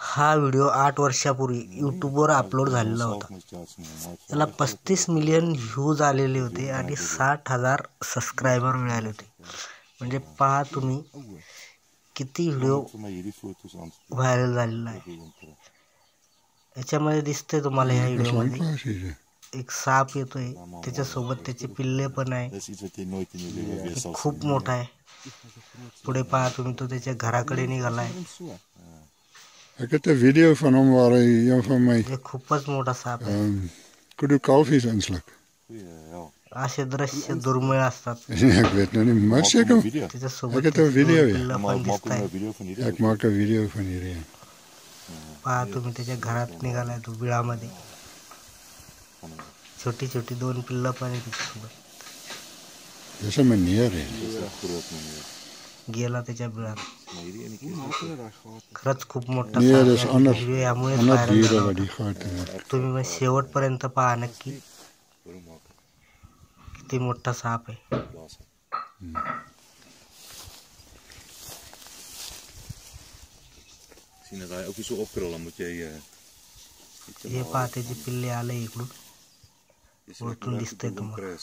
हा व्हिडिओ 8 वर्षापूर्वी यूट्यूबवर अपलोड झालेला होता. त्याला 35 मिलियन व्ह्यूज आलेले होते आणि 60,000 सबस्क्रायबर मिळाले होते. म्हणजे पहा तुम्ही किती व्हिडिओ व्हायरल झालेला आहे. याच्यामध्ये दिसतंय तुम्हाला ह्या व्हिडिओमध्ये एक साप येतोय, त्याच्यासोबत त्याचे पिल्ले पण आहे. खूप मोठा आहे. पुढे पहा तुम्ही, तो त्याच्या घराकडे निघालाय. Ik heb een video van hem waar een van mij खूपच मोठा साप आहे. kudu kalfjes inslak. असे दृश्य दुर्मिळ असतात. Ik weet nog niet, maar zeker. त्याच्यासोबत Ik heb een video, ja. पण दिसताय. Ik maak een video van hier. पहा तुम्ही, त्याच्या घरात निघालाय तो बिळामध्ये. छोटी छोटी 2 पिल्लं पण आहे त्याच्यासोबत. Dat is een meneer, hè. गेला त्याच्या बिळात. खरंच खूप मोठा Nee, dat is साप ander dieren wat die gaat. तुम्ही मग शेवटपर्यंत पहा नक्की किती मोठा साप आहे. हे पहा, त्याची पिल्ले आले इकडून. वरतून दिसतंय तुम्हाला.